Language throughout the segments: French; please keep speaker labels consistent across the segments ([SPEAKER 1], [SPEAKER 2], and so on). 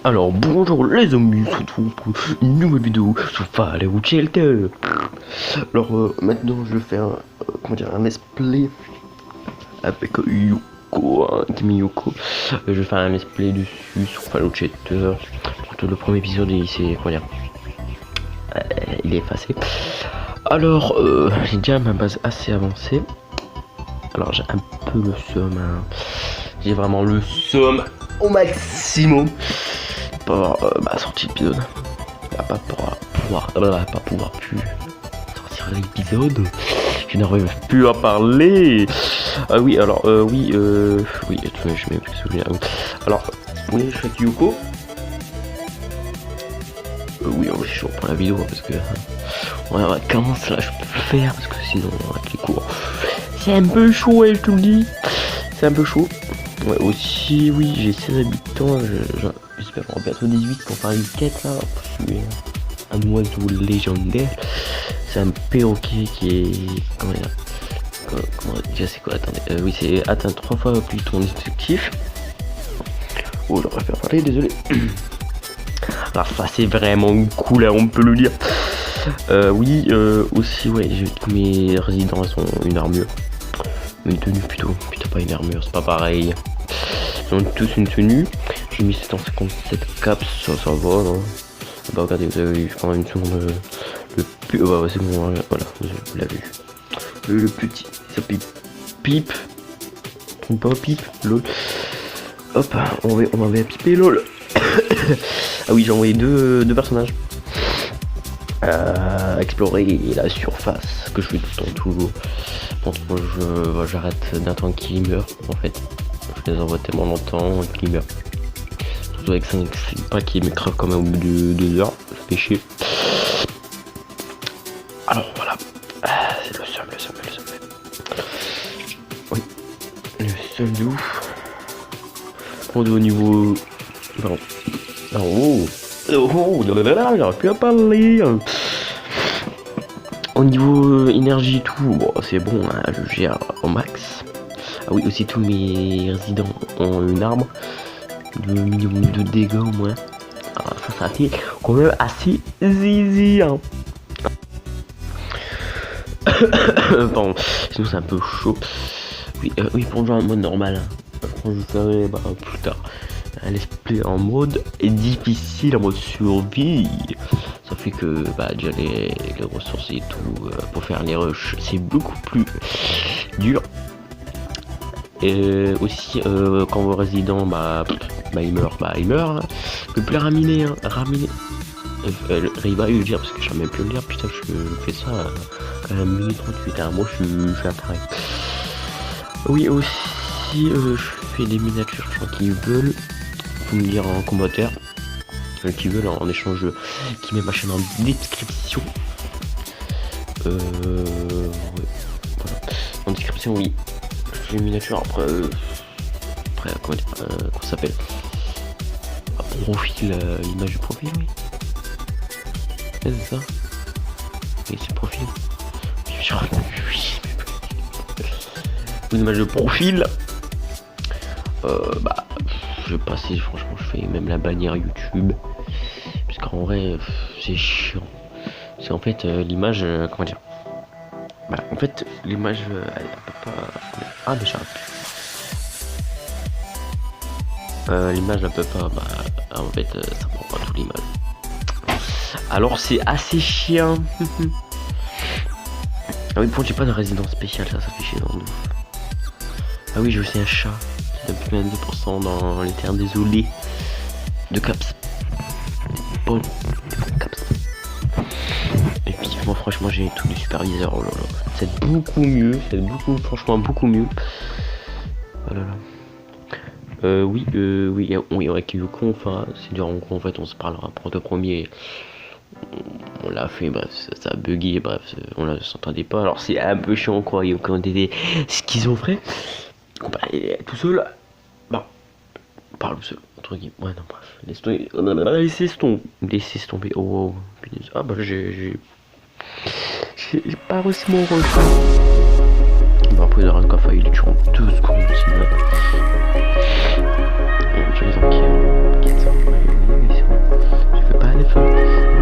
[SPEAKER 1] Alors bonjour les amis, on se retrouve pour une nouvelle vidéo sur Fallout Shelter. Alors maintenant je vais faire un let's play avec Yoko, Kimi Yoko. Je vais faire un let's play dessus sur Fallout Shelter. Surtout le premier épisode il est effacé. Alors j'ai déjà ma base assez avancée. Alors j'ai un peu le seum, hein. J'ai vraiment le seum au maximum. Pour sortir l'épisode, pas pouvoir plus sortir l'épisode, je n'arrive plus à parler. Ah oui, alors oui, je m'ai plus souvenir. Alors oui, je fais Yoko. Oui, je reprends la vidéo parce que on est en vacances là, je peux plus faire parce que sinon avec les cours c'est un peu chaud, je te le dis, c'est un peu chaud. Ouais, aussi, oui, j'ai 16 habitants, j'espère qu'on va bientôt 18 pour faire une quête là. Je suis un oiseau légendaire, c'est un perroquet qui est. Comment dire, c'est quoi, attendez, oui, c'est atteint 3 fois plus ton objectif. Oh, j'aurais pas parler, désolé. Alors, ça c'est vraiment cool, hein, on peut le dire. Oui, aussi, ouais, tous mes résidents ont une armure. Une tenue plutôt, putain, pas une armure, c'est pas pareil. Ils ont tous une tenue. J'ai mis 757 caps, ça va là. Bah regardez, vous avez vu pendant une seconde le plus. Ouais, c'est bon, voilà, vous l'avez vu. Le petit, ça pipe. Trompe pas, pipe, lol. Hop, on m'avait pipé, lol. Ah oui, j'ai envoyé deux personnages. Explorer la surface, que je fais tout le temps toujours. J'arrête d'attendre qu'ils meurent en fait. Je les envoie tellement longtemps qu'ils meurent. Surtout avec 5 pas qui me crèvent quand même au bout de 2 heures. Ça fait chier. Alors voilà. C'est le seum. Oui. Le seum de ouf. On est au niveau. Pardon. J'aurais pu en parler. Au niveau énergie et tout, bon, c'est bon, hein, je gère au max. Ah oui, aussi tous mes résidents ont une arme. Le minimum de dégâts au moins. Alors ça fait quand même assez zizi, hein. Pardon, sinon c'est un peu chaud. Oui, pour jouer en mode normal, hein. Je ferai plus tard un let's play en mode difficile, en mode survie. Ça fait que déjà les ressources et tout pour faire les rushs c'est beaucoup plus dur. Et aussi quand vos résidents il meurt, hein. Je peux plus la raminer, hein. Riva, je veux dire parce que je sais même plus le dire, putain, je fais ça à 1 minute 38, hein. Moi je suis appareil. Oui, aussi je fais des miniatures, je crois qu'ils veulent. Faut me dire en commentaire qui veulent en échange, qui met ma chaîne en description. Ouais, voilà. En description, oui. Je fais une miniature après comment dire, comment ça s'appelle, profil, l'image du profil, oui. C'est ça. Oui, c'est profil. Oui. Une image de profil. Je vais passer, franchement, je fais même la bannière YouTube. Parce qu'en vrai, c'est chiant. C'est en fait l'image, comment dire. En fait, l'image, elle peut pas. Ah, déjà. L'image, elle peut pas. En fait, ça prend pas toute l'image. Alors, c'est assez chiant. Ah oui, bon, j'ai pas de résidence spéciale, ça fait chier dans le. Ah oui, j'ai aussi un chat. Plus 22% dans les terres désolés de caps. Bon, caps. Et puis moi franchement j'ai tout du superviseur. Oh là là. C'est beaucoup mieux, franchement beaucoup mieux. Oh là là. Oui, avec Yoko, enfin c'est dur, en fait on se parlera pour le premier. On l'a fait, bref, ça a bugué, bref, on ne s'entendait pas. Alors c'est un peu chiant quoi, Yoko on était schizophrène. Tout seul. Parle seul, entre guillemets. Ouais, non, bref. Laissez tomber. Oh, punaise. Ah, j'ai J'ai pas réussi mon rush. Bon, après, il a rien qu'à faire, il est toujours en 2 secondes, c'est vrai. J'ai les enquêtes. Je fais pas l'effort.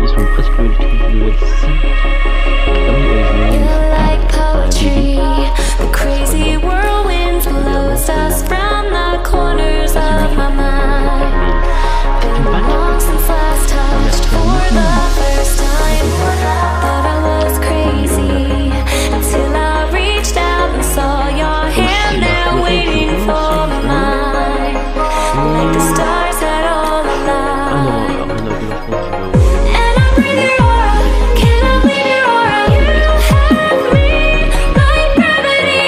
[SPEAKER 1] Ils sont presque le truc de L6. Ah oui,
[SPEAKER 2] The crazy whirlwind blows us from the corners of my mind. Been long since last touched for the first time. Thought I was crazy until I reached out and saw your hand there waiting for mine. Like the stars had all aligned. And I breathe your aura, can I breathe your aura? You have me like gravity.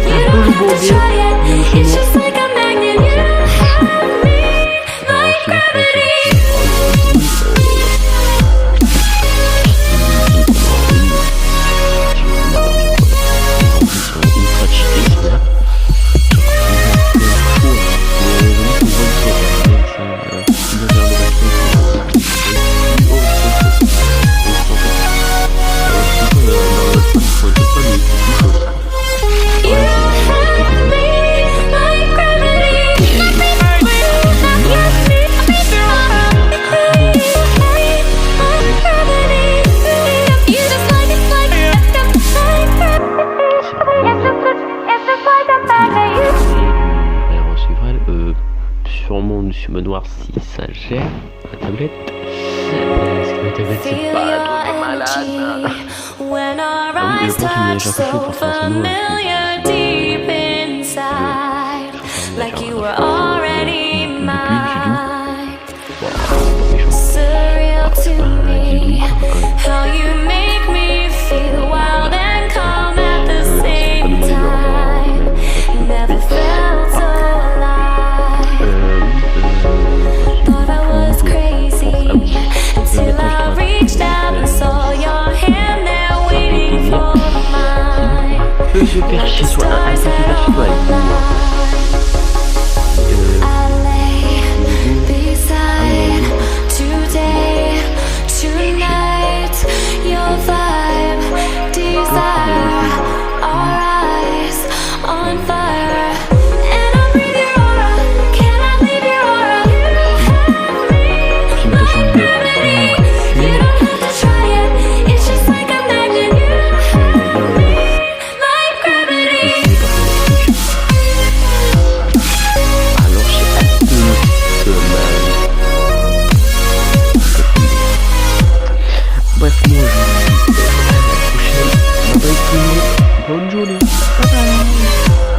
[SPEAKER 2] You don't have to try it, it's just like a magnet. You have me like gravity.
[SPEAKER 1] Sûrement Monsieur Manoir si ça gère la tablette. Parce que la tablette c'est pas un truc de malade.
[SPEAKER 2] When our eyes touch so familiar deep inside, like you were already mine. Surreal to me, how you make me feel wild and calm at the same time. Never felt so alive. Thought I was crazy until I reached out and saw your hand there waiting for mine.
[SPEAKER 1] Je perds chez soi, un petit peu
[SPEAKER 2] I lay beside today, tonight, your vibe, desire, our eyes on fire. And I breathe your aura, can I leave your aura? You have me like gravity. You don't have to try it, it's just like a magnet. You have me like gravity.
[SPEAKER 1] Alors j'ai un peu de mal. Bref, moi je vous dis à la prochaine. Bye bye tout le monde. Bonne journée. Bye bye.